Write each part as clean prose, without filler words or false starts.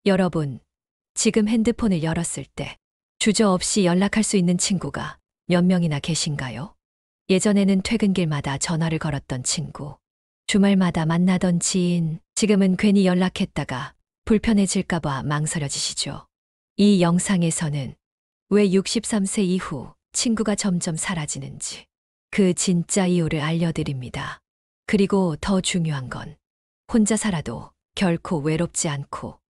여러분, 지금 핸드폰을 열었을 때 주저없이 연락할 수 있는 친구가 몇 명이나 계신가요? 예전에는 퇴근길마다 전화를 걸었던 친구, 주말마다 만나던 지인, 지금은 괜히 연락했다가 불편해질까봐 망설여지시죠. 이 영상에서는 왜 63세 이후 친구가 점점 사라지는지 그 진짜 이유를 알려드립니다. 그리고 더 중요한 건 혼자 살아도 결코 외롭지 않고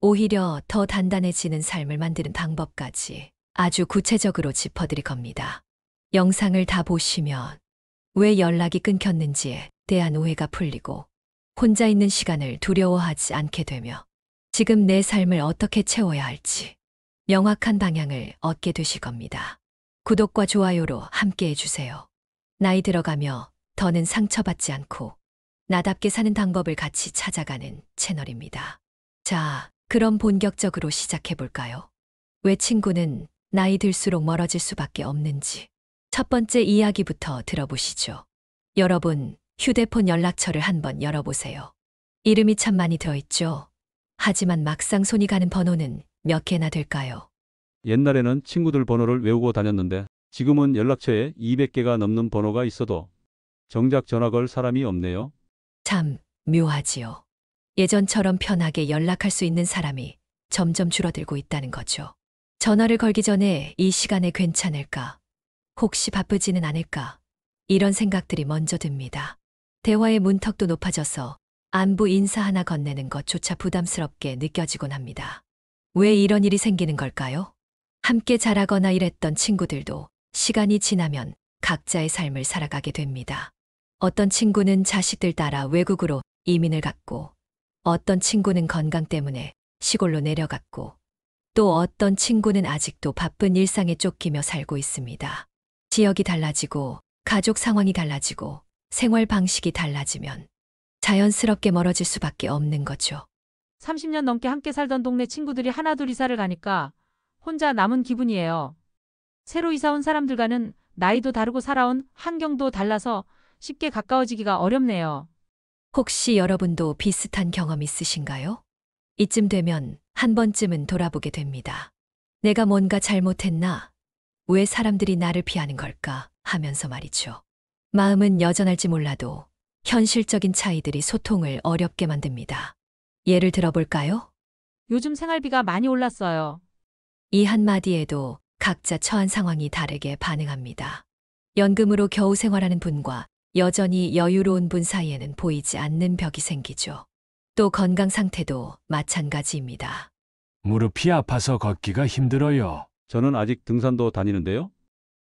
오히려 더 단단해지는 삶을 만드는 방법까지 아주 구체적으로 짚어드릴 겁니다. 영상을 다 보시면 왜 연락이 끊겼는지에 대한 오해가 풀리고 혼자 있는 시간을 두려워하지 않게 되며 지금 내 삶을 어떻게 채워야 할지 명확한 방향을 얻게 되실 겁니다. 구독과 좋아요로 함께 해주세요. 나이 들어가며 더는 상처받지 않고 나답게 사는 방법을 같이 찾아가는 채널입니다. 자, 그럼 본격적으로 시작해볼까요? 왜 친구는 나이 들수록 멀어질 수밖에 없는지 첫 번째 이야기부터 들어보시죠. 여러분, 휴대폰 연락처를 한번 열어보세요. 이름이 참 많이 들어있죠? 하지만 막상 손이 가는 번호는 몇 개나 될까요? 옛날에는 친구들 번호를 외우고 다녔는데 지금은 연락처에 200개가 넘는 번호가 있어도 정작 전화 걸 사람이 없네요. 참 묘하지요. 예전처럼 편하게 연락할 수 있는 사람이 점점 줄어들고 있다는 거죠. 전화를 걸기 전에 이 시간에 괜찮을까? 혹시 바쁘지는 않을까? 이런 생각들이 먼저 듭니다. 대화의 문턱도 높아져서 안부 인사 하나 건네는 것조차 부담스럽게 느껴지곤 합니다. 왜 이런 일이 생기는 걸까요? 함께 자라거나 일했던 친구들도 시간이 지나면 각자의 삶을 살아가게 됩니다. 어떤 친구는 자식들 따라 외국으로 이민을 갔고, 어떤 친구는 건강 때문에 시골로 내려갔고, 또 어떤 친구는 아직도 바쁜 일상에 쫓기며 살고 있습니다. 지역이 달라지고, 가족 상황이 달라지고, 생활 방식이 달라지면 자연스럽게 멀어질 수밖에 없는 거죠. 30년 넘게 함께 살던 동네 친구들이 하나둘 이사를 가니까 혼자 남은 기분이에요. 새로 이사 온 사람들과는 나이도 다르고 살아온 환경도 달라서 쉽게 가까워지기가 어렵네요. 혹시 여러분도 비슷한 경험 있으신가요? 이쯤 되면 한 번쯤은 돌아보게 됩니다. 내가 뭔가 잘못했나? 왜 사람들이 나를 피하는 걸까? 하면서 말이죠. 마음은 여전할지 몰라도 현실적인 차이들이 소통을 어렵게 만듭니다. 예를 들어볼까요? 요즘 생활비가 많이 올랐어요. 이 한마디에도 각자 처한 상황이 다르게 반응합니다. 연금으로 겨우 생활하는 분과 여전히 여유로운 분 사이에는 보이지 않는 벽이 생기죠. 또 건강 상태도 마찬가지입니다. 무릎이 아파서 걷기가 힘들어요. 저는 아직 등산도 다니는데요.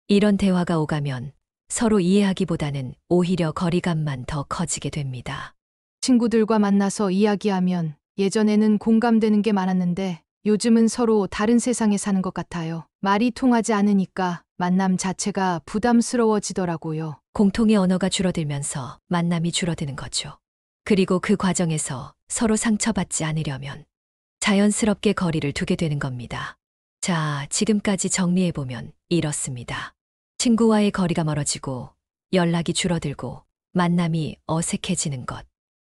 이런 대화가 오가면 서로 이해하기보다는 오히려 거리감만 더 커지게 됩니다. 친구들과 만나서 이야기하면 예전에는 공감되는 게 많았는데 요즘은 서로 다른 세상에 사는 것 같아요. 말이 통하지 않으니까 만남 자체가 부담스러워지더라고요. 공통의 언어가 줄어들면서 만남이 줄어드는 거죠. 그리고 그 과정에서 서로 상처받지 않으려면 자연스럽게 거리를 두게 되는 겁니다. 자, 지금까지 정리해보면 이렇습니다. 친구와의 거리가 멀어지고 연락이 줄어들고 만남이 어색해지는 것.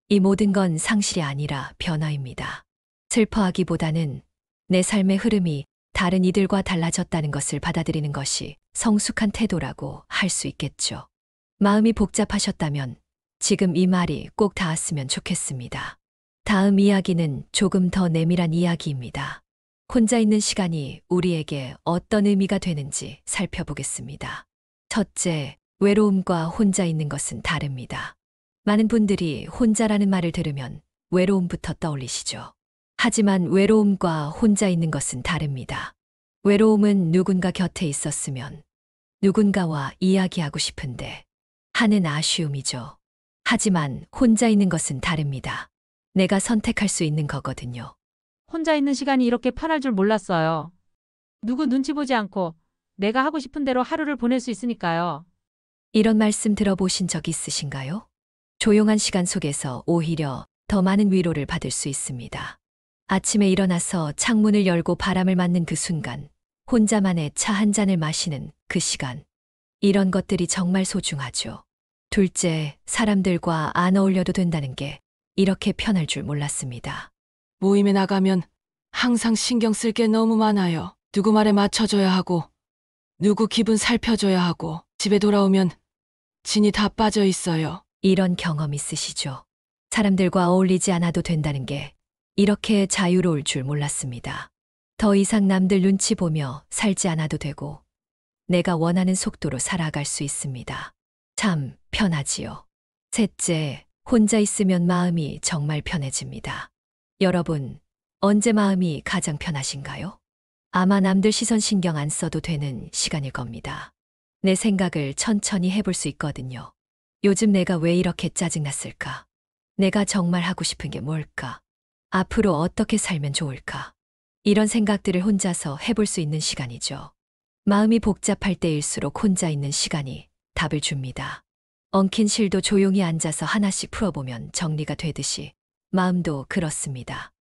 이 모든 건 상실이 아니라 변화입니다. 슬퍼하기보다는 내 삶의 흐름이 다른 이들과 달라졌다는 것을 받아들이는 것이 성숙한 태도라고 할 수 있겠죠. 마음이 복잡하셨다면 지금 이 말이 꼭 닿았으면 좋겠습니다. 다음 이야기는 조금 더 내밀한 이야기입니다. 혼자 있는 시간이 우리에게 어떤 의미가 되는지 살펴보겠습니다. 첫째, 외로움과 혼자 있는 것은 다릅니다. 많은 분들이 혼자라는 말을 들으면 외로움부터 떠올리시죠. 하지만 외로움과 혼자 있는 것은 다릅니다. 외로움은 누군가 곁에 있었으면 누군가와 이야기하고 싶은데 하는 아쉬움이죠. 하지만 혼자 있는 것은 다릅니다. 내가 선택할 수 있는 거거든요. 혼자 있는 시간이 이렇게 편할 줄 몰랐어요. 누구 눈치 보지 않고 내가 하고 싶은 대로 하루를 보낼 수 있으니까요. 이런 말씀 들어보신 적 있으신가요? 조용한 시간 속에서 오히려 더 많은 위로를 받을 수 있습니다. 아침에 일어나서 창문을 열고 바람을 맞는 그 순간, 혼자만의 차 한 잔을 마시는 그 시간. 이런 것들이 정말 소중하죠. 둘째, 사람들과 안 어울려도 된다는 게 이렇게 편할 줄 몰랐습니다. 모임에 나가면 항상 신경 쓸 게 너무 많아요. 누구 말에 맞춰줘야 하고, 누구 기분 살펴줘야 하고, 집에 돌아오면 진이 다 빠져 있어요. 이런 경험 있으시죠? 사람들과 어울리지 않아도 된다는 게 이렇게 자유로울 줄 몰랐습니다. 더 이상 남들 눈치 보며 살지 않아도 되고 내가 원하는 속도로 살아갈 수 있습니다. 참 편하지요. 셋째, 혼자 있으면 마음이 정말 편해집니다. 여러분, 언제 마음이 가장 편하신가요? 아마 남들 시선 신경 안 써도 되는 시간일 겁니다. 내 생각을 천천히 해볼 수 있거든요. 요즘 내가 왜 이렇게 짜증났을까? 내가 정말 하고 싶은 게 뭘까? 앞으로 어떻게 살면 좋을까? 이런 생각들을 혼자서 해볼 수 있는 시간이죠. 마음이 복잡할 때일수록 혼자 있는 시간이 답을 줍니다. 엉킨 실도 조용히 앉아서 하나씩 풀어보면 정리가 되듯이 마음도 그렇습니다.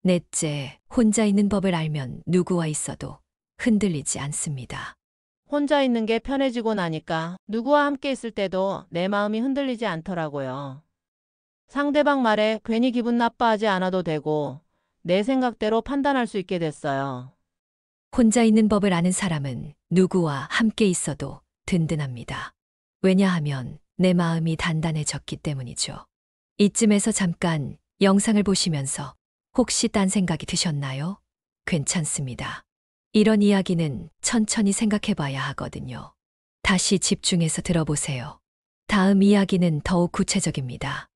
넷째, 혼자 있는 법을 알면 누구와 있어도 흔들리지 않습니다. 혼자 있는 게 편해지고 나니까 누구와 함께 있을 때도 내 마음이 흔들리지 않더라고요. 상대방 말에 괜히 기분 나빠하지 않아도 되고 내 생각대로 판단할 수 있게 됐어요. 혼자 있는 법을 아는 사람은 누구와 함께 있어도 든든합니다. 왜냐하면 내 마음이 단단해졌기 때문이죠. 이쯤에서 잠깐 영상을 보시면서 혹시 딴 생각이 드셨나요? 괜찮습니다. 이런 이야기는 천천히 생각해 봐야 하거든요. 다시 집중해서 들어보세요. 다음 이야기는 더욱 구체적입니다.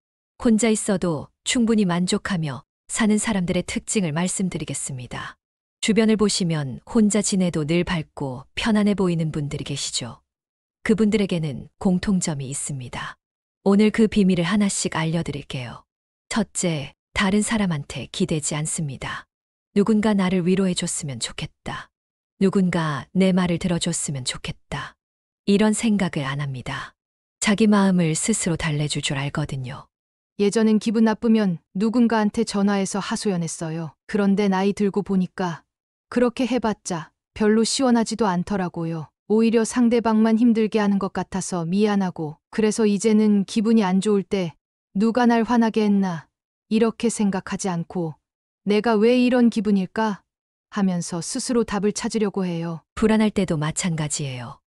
혼자 있어도 충분히 만족하며 사는 사람들의 특징을 말씀드리겠습니다. 주변을 보시면 혼자 지내도 늘 밝고 편안해 보이는 분들이 계시죠. 그분들에게는 공통점이 있습니다. 오늘 그 비밀을 하나씩 알려드릴게요. 첫째, 다른 사람한테 기대지 않습니다. 누군가 나를 위로해줬으면 좋겠다. 누군가 내 말을 들어줬으면 좋겠다. 이런 생각을 안 합니다. 자기 마음을 스스로 달래줄 줄 알거든요. 예전엔 기분 나쁘면 누군가한테 전화해서 하소연했어요. 그런데 나이 들고 보니까 그렇게 해봤자 별로 시원하지도 않더라고요. 오히려 상대방만 힘들게 하는 것 같아서 미안하고, 그래서 이제는 기분이 안 좋을 때 누가 날 화나게 했나 이렇게 생각하지 않고 내가 왜 이런 기분일까 하면서 스스로 답을 찾으려고 해요. 불안할 때도 마찬가지예요.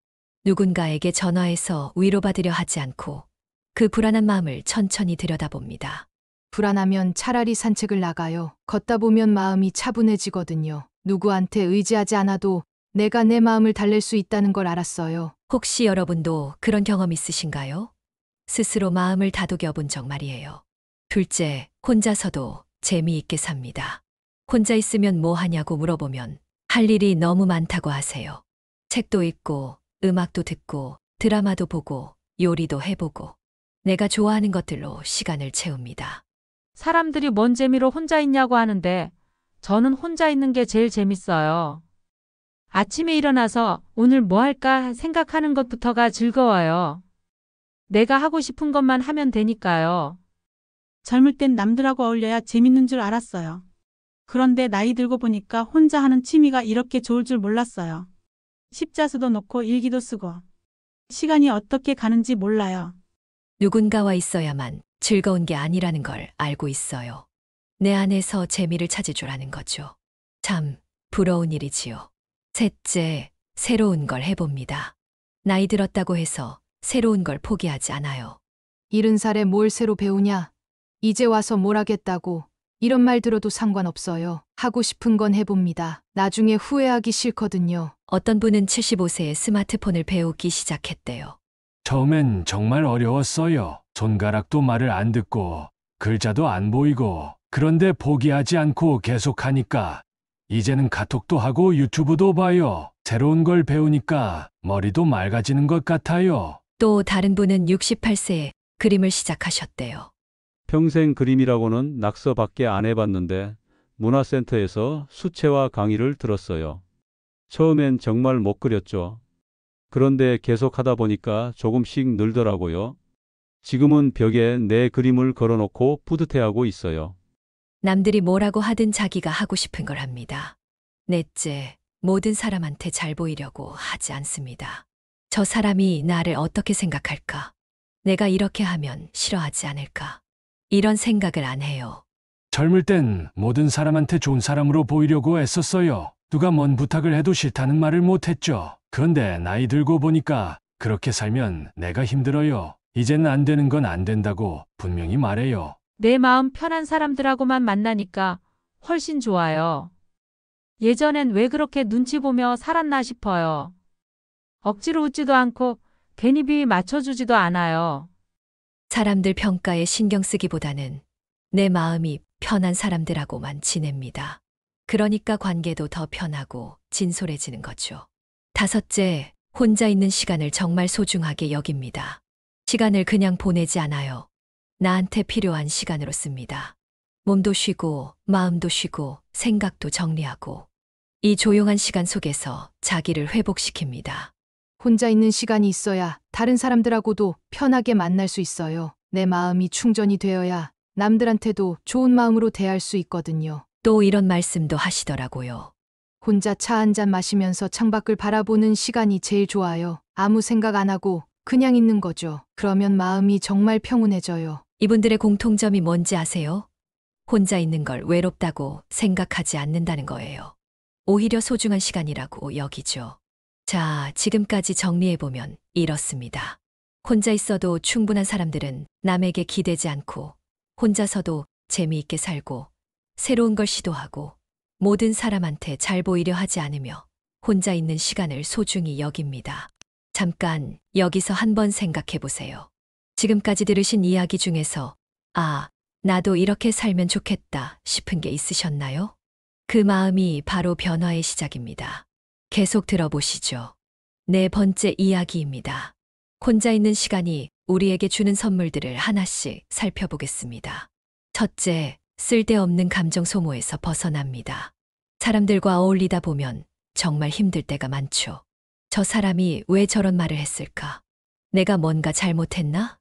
누군가에게 전화해서 위로받으려 하지 않고 그 불안한 마음을 천천히 들여다봅니다. 불안하면 차라리 산책을 나가요. 걷다 보면 마음이 차분해지거든요. 누구한테 의지하지 않아도 내가 내 마음을 달랠 수 있다는 걸 알았어요. 혹시 여러분도 그런 경험 있으신가요? 스스로 마음을 다독여 본 적 말이에요. 둘째, 혼자서도 재미있게 삽니다. 혼자 있으면 뭐 하냐고 물어보면 할 일이 너무 많다고 하세요. 책도 읽고, 음악도 듣고, 드라마도 보고, 요리도 해보고, 내가 좋아하는 것들로 시간을 채웁니다. 사람들이 뭔 재미로 혼자 있냐고 하는데 저는 혼자 있는 게 제일 재밌어요. 아침에 일어나서 오늘 뭐 할까 생각하는 것부터가 즐거워요. 내가 하고 싶은 것만 하면 되니까요. 젊을 땐 남들하고 어울려야 재밌는 줄 알았어요. 그런데 나이 들고 보니까 혼자 하는 취미가 이렇게 좋을 줄 몰랐어요. 십자수도 놓고 일기도 쓰고. 시간이 어떻게 가는지 몰라요. 누군가와 있어야만 즐거운 게 아니라는 걸 알고 있어요. 내 안에서 재미를 찾을 줄 아는 거죠. 참 부러운 일이지요. 셋째, 새로운 걸 해봅니다. 나이 들었다고 해서 새로운 걸 포기하지 않아요. 70살에 뭘 새로 배우냐? 이제 와서 뭘 하겠다고. 이런 말 들어도 상관없어요. 하고 싶은 건 해봅니다. 나중에 후회하기 싫거든요. 어떤 분은 75세에 스마트폰을 배우기 시작했대요. 처음엔 정말 어려웠어요. 손가락도 말을 안 듣고 글자도 안 보이고. 그런데 포기하지 않고 계속하니까 이제는 카톡도 하고 유튜브도 봐요. 새로운 걸 배우니까 머리도 맑아지는 것 같아요. 또 다른 분은 68세에 그림을 시작하셨대요. 평생 그림이라고는 낙서밖에 안 해봤는데 문화센터에서 수채화 강의를 들었어요. 처음엔 정말 못 그렸죠. 그런데 계속 하다 보니까 조금씩 늘더라고요. 지금은 벽에 내 그림을 걸어놓고 뿌듯해하고 있어요. 남들이 뭐라고 하든 자기가 하고 싶은 걸 합니다. 넷째, 모든 사람한테 잘 보이려고 하지 않습니다. 저 사람이 나를 어떻게 생각할까? 내가 이렇게 하면 싫어하지 않을까? 이런 생각을 안 해요. 젊을 땐 모든 사람한테 좋은 사람으로 보이려고 애썼어요. 누가 뭔 부탁을 해도 싫다는 말을 못했죠. 그런데 나이 들고 보니까 그렇게 살면 내가 힘들어요. 이젠 안 되는 건 안 된다고 분명히 말해요. 내 마음 편한 사람들하고만 만나니까 훨씬 좋아요. 예전엔 왜 그렇게 눈치 보며 살았나 싶어요. 억지로 웃지도 않고 괜히 비위 맞춰주지도 않아요. 사람들 평가에 신경 쓰기보다는 내 마음이 편한 사람들하고만 지냅니다. 그러니까 관계도 더 편하고 진솔해지는 거죠. 다섯째, 혼자 있는 시간을 정말 소중하게 여깁니다. 시간을 그냥 보내지 않아요. 나한테 필요한 시간으로 씁니다. 몸도 쉬고, 마음도 쉬고, 생각도 정리하고, 이 조용한 시간 속에서 자기를 회복시킵니다. 혼자 있는 시간이 있어야 다른 사람들하고도 편하게 만날 수 있어요. 내 마음이 충전이 되어야 남들한테도 좋은 마음으로 대할 수 있거든요. 또 이런 말씀도 하시더라고요. 혼자 차 한 잔 마시면서 창밖을 바라보는 시간이 제일 좋아요. 아무 생각 안 하고 그냥 있는 거죠. 그러면 마음이 정말 평온해져요. 이분들의 공통점이 뭔지 아세요? 혼자 있는 걸 외롭다고 생각하지 않는다는 거예요. 오히려 소중한 시간이라고 여기죠. 자, 지금까지 정리해보면 이렇습니다. 혼자 있어도 충분한 사람들은 남에게 기대지 않고, 혼자서도 재미있게 살고, 새로운 걸 시도하고, 모든 사람한테 잘 보이려 하지 않으며, 혼자 있는 시간을 소중히 여깁니다. 잠깐 여기서 한번 생각해 보세요. 지금까지 들으신 이야기 중에서 아, 나도 이렇게 살면 좋겠다 싶은 게 있으셨나요? 그 마음이 바로 변화의 시작입니다. 계속 들어보시죠. 네 번째 이야기입니다. 혼자 있는 시간이 우리에게 주는 선물들을 하나씩 살펴보겠습니다. 첫째, 쓸데없는 감정 소모에서 벗어납니다. 사람들과 어울리다 보면 정말 힘들 때가 많죠. 저 사람이 왜 저런 말을 했을까? 내가 뭔가 잘못했나?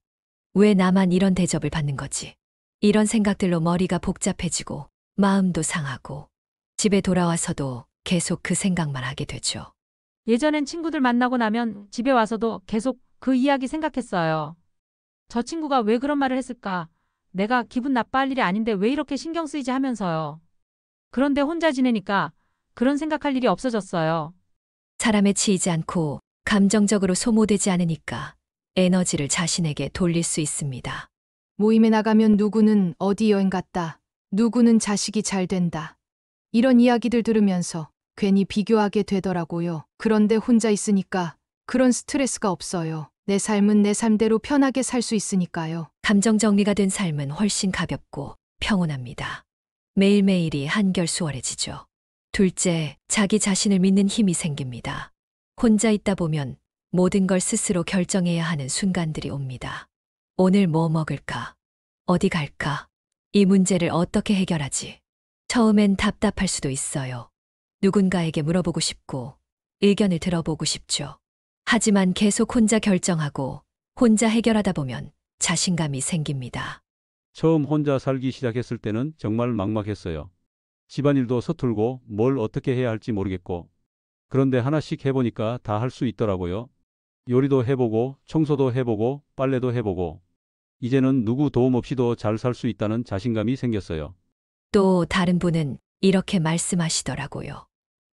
왜 나만 이런 대접을 받는 거지? 이런 생각들로 머리가 복잡해지고 마음도 상하고 집에 돌아와서도 계속 그 생각만 하게 되죠. 예전엔 친구들 만나고 나면 집에 와서도 계속 그 이야기 생각했어요. 저 친구가 왜 그런 말을 했을까? 내가 기분 나빠할 일이 아닌데 왜 이렇게 신경 쓰이지 하면서요. 그런데 혼자 지내니까 그런 생각할 일이 없어졌어요. 사람에 치이지 않고 감정적으로 소모되지 않으니까 에너지를 자신에게 돌릴 수 있습니다. 모임에 나가면 누구는 어디 여행 갔다. 누구는 자식이 잘 된다. 이런 이야기들 들으면서 괜히 비교하게 되더라고요. 그런데 혼자 있으니까 그런 스트레스가 없어요. 내 삶은 내 삶대로 편하게 살 수 있으니까요. 감정 정리가 된 삶은 훨씬 가볍고 평온합니다. 매일매일이 한결 수월해지죠. 둘째, 자기 자신을 믿는 힘이 생깁니다. 혼자 있다 보면 모든 걸 스스로 결정해야 하는 순간들이 옵니다. 오늘 뭐 먹을까? 어디 갈까? 이 문제를 어떻게 해결하지? 처음엔 답답할 수도 있어요. 누군가에게 물어보고 싶고 의견을 들어보고 싶죠. 하지만 계속 혼자 결정하고 혼자 해결하다 보면 자신감이 생깁니다. 처음 혼자 살기 시작했을 때는 정말 막막했어요. 집안일도 서툴고 뭘 어떻게 해야 할지 모르겠고. 그런데 하나씩 해보니까 다 할 수 있더라고요. 요리도 해보고 청소도 해보고 빨래도 해보고. 이제는 누구 도움 없이도 잘 살 수 있다는 자신감이 생겼어요. 또 다른 분은 이렇게 말씀하시더라고요.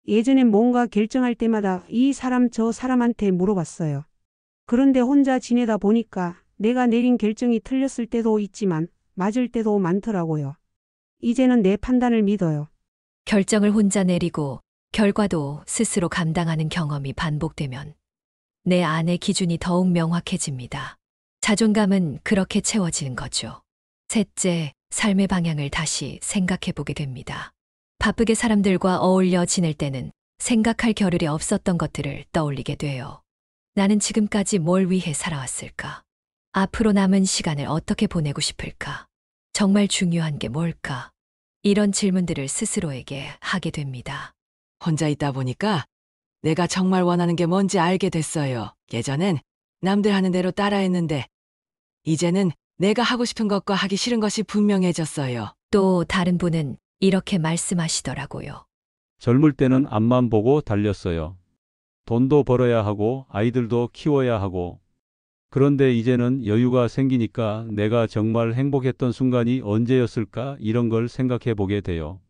예전엔 뭔가 결정할 때마다 이 사람 저 사람한테 물어봤어요. 그런데 혼자 지내다 보니까 내가 내린 결정이 틀렸을 때도 있지만 맞을 때도 많더라고요. 이제는 내 판단을 믿어요. 결정을 혼자 내리고 결과도 스스로 감당하는 경험이 반복되면 내 안의 기준이 더욱 명확해집니다. 자존감은 그렇게 채워지는 거죠. 셋째, 삶의 방향을 다시 생각해 보게 됩니다. 바쁘게 사람들과 어울려 지낼 때는 생각할 겨를이 없었던 것들을 떠올리게 돼요. 나는 지금까지 뭘 위해 살아왔을까? 앞으로 남은 시간을 어떻게 보내고 싶을까? 정말 중요한 게 뭘까? 이런 질문들을 스스로에게 하게 됩니다. 혼자 있다 보니까 내가 정말 원하는 게 뭔지 알게 됐어요. 예전엔 남들 하는 대로 따라했는데 이제는 내가 하고 싶은 것과 하기 싫은 것이 분명해졌어요. 또 다른 분은 이렇게 말씀하시더라고요. 젊을 때는 앞만 보고 달렸어요. 돈도 벌어야 하고 아이들도 키워야 하고. 그런데 이제는 여유가 생기니까 내가 정말 행복했던 순간이 언제였을까 이런 걸 생각해 보게 돼요.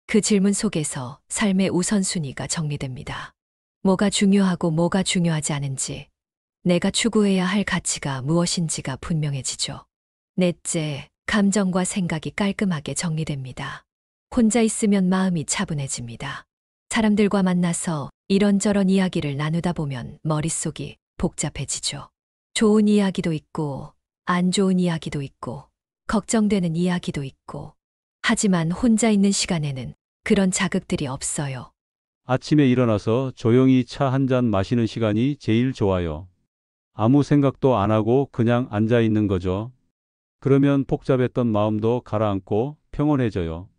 그 질문 속에서 삶의 우선순위가 정리됩니다. 뭐가 중요하고 뭐가 중요하지 않은지, 내가 추구해야 할 가치가 무엇인지가 분명해지죠. 넷째, 감정과 생각이 깔끔하게 정리됩니다. 혼자 있으면 마음이 차분해집니다. 사람들과 만나서 이런저런 이야기를 나누다 보면 머릿속이 복잡해지죠. 좋은 이야기도 있고, 안 좋은 이야기도 있고, 걱정되는 이야기도 있고. 하지만 혼자 있는 시간에는 그런 자극들이 없어요. 아침에 일어나서 조용히 차 한 잔 마시는 시간이 제일 좋아요. 아무 생각도 안 하고 그냥 앉아 있는 거죠. 그러면 복잡했던 마음도 가라앉고 평온해져요.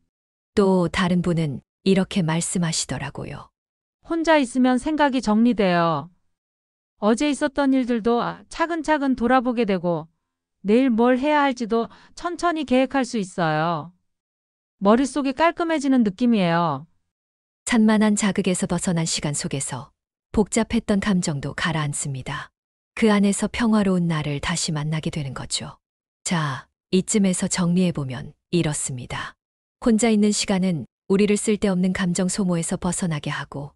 또 다른 분은 이렇게 말씀하시더라고요. 혼자 있으면 생각이 정리돼요. 어제 있었던 일들도 차근차근 돌아보게 되고 내일 뭘 해야 할지도 천천히 계획할 수 있어요. 머릿속이 깔끔해지는 느낌이에요. 산만한 자극에서 벗어난 시간 속에서 복잡했던 감정도 가라앉습니다. 그 안에서 평화로운 나를 다시 만나게 되는 거죠. 자, 이쯤에서 정리해보면 이렇습니다. 혼자 있는 시간은 우리를 쓸데없는 감정 소모에서 벗어나게 하고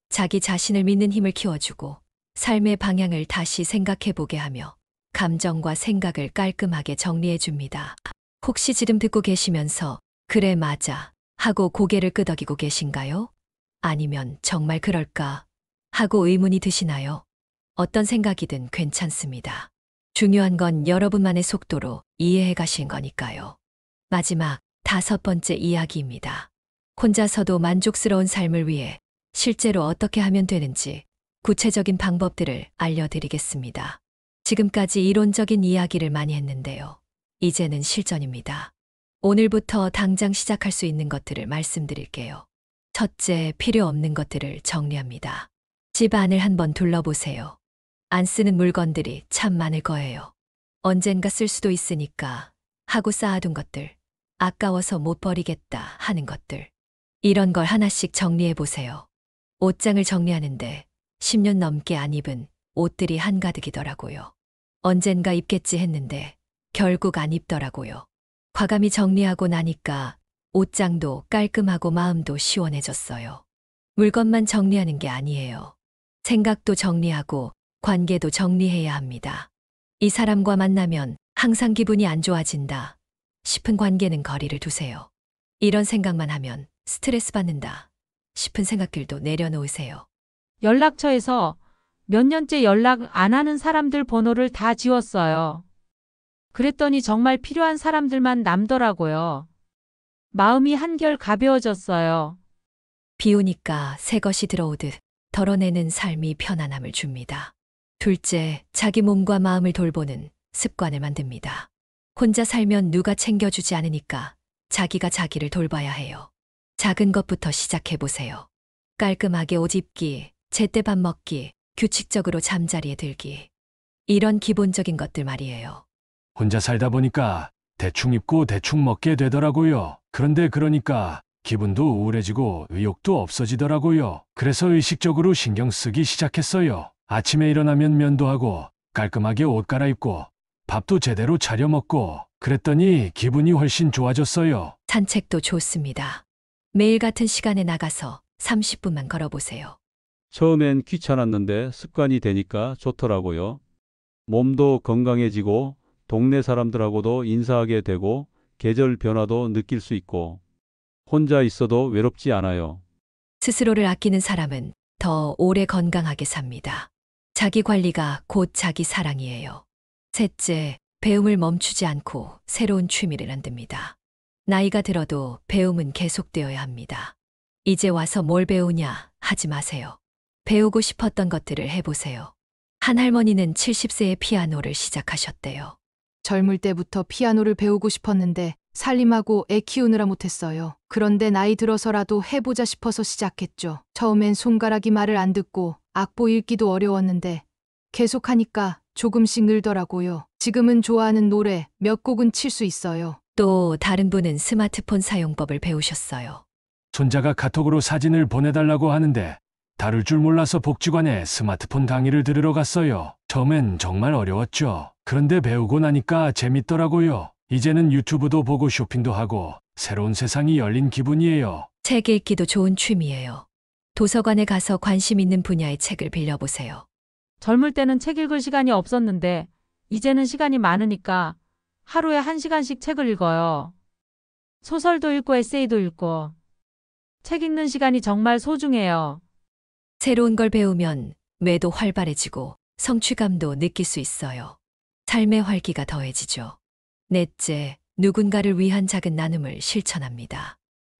자기 자신을 믿는 힘을 키워주고 삶의 방향을 다시 생각해보게 하며 감정과 생각을 깔끔하게 정리해줍니다. 혹시 지금 듣고 계시면서 그래 맞아 하고 고개를 끄덕이고 계신가요? 아니면 정말 그럴까 하고 의문이 드시나요? 어떤 생각이든 괜찮습니다. 중요한 건 여러분만의 속도로 이해해 가신 거니까요. 마지막 5번째 이야기입니다. 혼자서도 만족스러운 삶을 위해 실제로 어떻게 하면 되는지 구체적인 방법들을 알려드리겠습니다. 지금까지 이론적인 이야기를 많이 했는데요. 이제는 실전입니다. 오늘부터 당장 시작할 수 있는 것들을 말씀드릴게요. 첫째, 필요 없는 것들을 정리합니다. 집 안을 한번 둘러보세요. 안 쓰는 물건들이 참 많을 거예요. 언젠가 쓸 수도 있으니까 하고 쌓아둔 것들, 아까워서 못 버리겠다 하는 것들. 이런 걸 하나씩 정리해 보세요. 옷장을 정리하는데 10년 넘게 안 입은 옷들이 한가득이더라고요. 언젠가 입겠지 했는데 결국 안 입더라고요. 과감히 정리하고 나니까 옷장도 깔끔하고 마음도 시원해졌어요. 물건만 정리하는 게 아니에요. 생각도 정리하고 관계도 정리해야 합니다. 이 사람과 만나면 항상 기분이 안 좋아진다 싶은 관계는 거리를 두세요. 이런 생각만 하면 스트레스 받는다 싶은 생각들도 내려놓으세요. 연락처에서 몇 년째 연락 안 하는 사람들 번호를 다 지웠어요. 그랬더니 정말 필요한 사람들만 남더라고요. 마음이 한결 가벼워졌어요. 비 오니까 새 것이 들어오듯 덜어내는 삶이 편안함을 줍니다. 둘째, 자기 몸과 마음을 돌보는 습관을 만듭니다. 혼자 살면 누가 챙겨주지 않으니까 자기가 자기를 돌봐야 해요. 작은 것부터 시작해보세요. 깔끔하게 옷 입기, 제때 밥 먹기, 규칙적으로 잠자리에 들기. 이런 기본적인 것들 말이에요. 혼자 살다 보니까 대충 입고 대충 먹게 되더라고요. 그런데 그러니까 기분도 우울해지고 의욕도 없어지더라고요. 그래서 의식적으로 신경 쓰기 시작했어요. 아침에 일어나면 면도하고 깔끔하게 옷 갈아입고 밥도 제대로 차려 먹고 그랬더니 기분이 훨씬 좋아졌어요. 산책도 좋습니다. 매일 같은 시간에 나가서 30분만 걸어보세요. 처음엔 귀찮았는데 습관이 되니까 좋더라고요. 몸도 건강해지고 동네 사람들하고도 인사하게 되고 계절 변화도 느낄 수 있고 혼자 있어도 외롭지 않아요. 스스로를 아끼는 사람은 더 오래 건강하게 삽니다. 자기 관리가 곧 자기 사랑이에요. 셋째, 배움을 멈추지 않고 새로운 취미를 만듭니다. 나이가 들어도 배움은 계속되어야 합니다. 이제 와서 뭘 배우냐 하지 마세요. 배우고 싶었던 것들을 해보세요. 한 할머니는 70세에 피아노를 시작하셨대요. 젊을 때부터 피아노를 배우고 싶었는데 살림하고 애 키우느라 못했어요. 그런데 나이 들어서라도 해보자 싶어서 시작했죠. 처음엔 손가락이 말을 안 듣고 악보 읽기도 어려웠는데 계속하니까 조금씩 늘더라고요. 지금은 좋아하는 노래 몇 곡은 칠 수 있어요. 또 다른 분은 스마트폰 사용법을 배우셨어요. 손자가 카톡으로 사진을 보내달라고 하는데 다룰 줄 몰라서 복지관에 스마트폰 강의를 들으러 갔어요. 처음엔 정말 어려웠죠. 그런데 배우고 나니까 재밌더라고요. 이제는 유튜브도 보고 쇼핑도 하고 새로운 세상이 열린 기분이에요. 책 읽기도 좋은 취미예요. 도서관에 가서 관심 있는 분야의 책을 빌려보세요. 젊을 때는 책 읽을 시간이 없었는데 이제는 시간이 많으니까 하루에 1시간씩 책을 읽어요. 소설도 읽고 에세이도 읽고. 책 읽는 시간이 정말 소중해요. 새로운 걸 배우면 뇌도 활발해지고 성취감도 느낄 수 있어요. 삶의 활기가 더해지죠. 넷째, 누군가를 위한 작은 나눔을 실천합니다.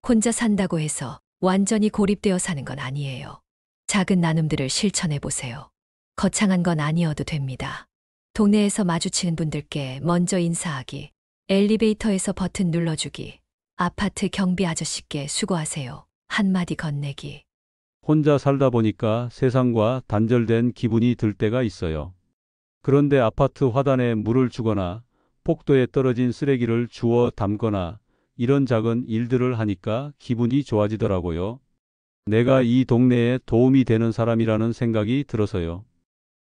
혼자 산다고 해서 완전히 고립되어 사는 건 아니에요. 작은 나눔들을 실천해 보세요. 거창한 건 아니어도 됩니다. 동네에서 마주치는 분들께 먼저 인사하기, 엘리베이터에서 버튼 눌러주기, 아파트 경비 아저씨께 수고하세요. 한마디 건네기. 혼자 살다 보니까 세상과 단절된 기분이 들 때가 있어요. 그런데 아파트 화단에 물을 주거나 폭도에 떨어진 쓰레기를 주워 담거나 이런 작은 일들을 하니까 기분이 좋아지더라고요. 내가 이 동네에 도움이 되는 사람이라는 생각이 들어서요.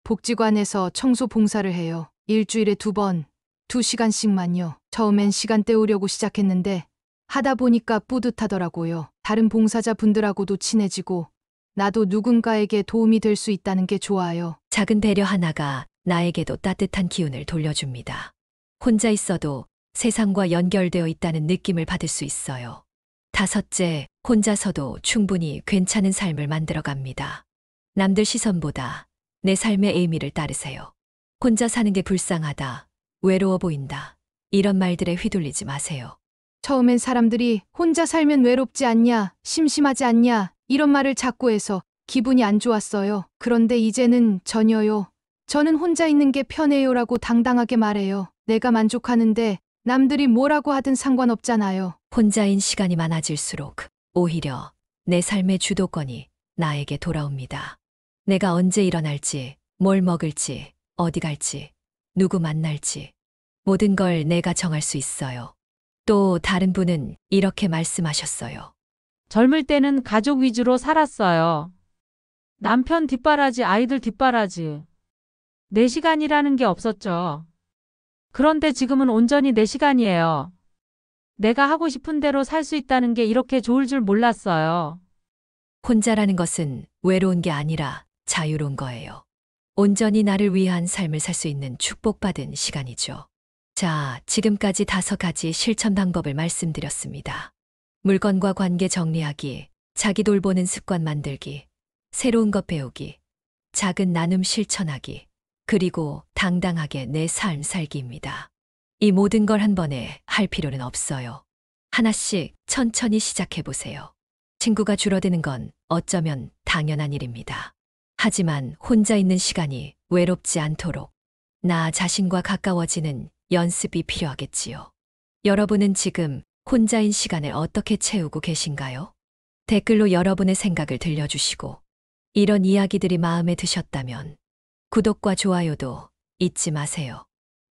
복지관에서 청소 봉사를 해요. 일주일에 2번, 2시간씩만요. 처음엔 시간 때우려고 시작했는데 하다 보니까 뿌듯하더라고요. 다른 봉사자 분들하고도 친해지고 나도 누군가에게 도움이 될 수 있다는 게 좋아요. 작은 배려 하나가 나에게도 따뜻한 기운을 돌려줍니다. 혼자 있어도 세상과 연결되어 있다는 느낌을 받을 수 있어요. 다섯째, 혼자서도 충분히 괜찮은 삶을 만들어갑니다. 남들 시선보다 내 삶의 의미를 따르세요. 혼자 사는 게 불쌍하다, 외로워 보인다, 이런 말들에 휘둘리지 마세요. 처음엔 사람들이 혼자 살면 외롭지 않냐, 심심하지 않냐, 이런 말을 자꾸 해서 기분이 안 좋았어요. 그런데 이제는 전혀요. 저는 혼자 있는 게 편해요라고 당당하게 말해요. 내가 만족하는데 남들이 뭐라고 하든 상관없잖아요. 혼자인 시간이 많아질수록 오히려 내 삶의 주도권이 나에게 돌아옵니다. 내가 언제 일어날지, 뭘 먹을지, 어디 갈지, 누구 만날지, 모든 걸 내가 정할 수 있어요. 또 다른 분은 이렇게 말씀하셨어요. 젊을 때는 가족 위주로 살았어요. 남편 뒷바라지, 아이들 뒷바라지. 내 시간이라는 게 없었죠. 그런데 지금은 온전히 내 시간이에요. 내가 하고 싶은 대로 살 수 있다는 게 이렇게 좋을 줄 몰랐어요. 혼자라는 것은 외로운 게 아니라 자유로운 거예요. 온전히 나를 위한 삶을 살 수 있는 축복받은 시간이죠. 자, 지금까지 5가지 실천 방법을 말씀드렸습니다. 물건과 관계 정리하기, 자기 돌보는 습관 만들기, 새로운 것 배우기, 작은 나눔 실천하기, 그리고 당당하게 내 삶 살기입니다. 이 모든 걸 한 번에 할 필요는 없어요. 하나씩 천천히 시작해 보세요. 친구가 줄어드는 건 어쩌면 당연한 일입니다. 하지만 혼자 있는 시간이 외롭지 않도록 나 자신과 가까워지는 연습이 필요하겠지요. 여러분은 지금 혼자인 시간을 어떻게 채우고 계신가요? 댓글로 여러분의 생각을 들려주시고 이런 이야기들이 마음에 드셨다면 구독과 좋아요도 잊지 마세요.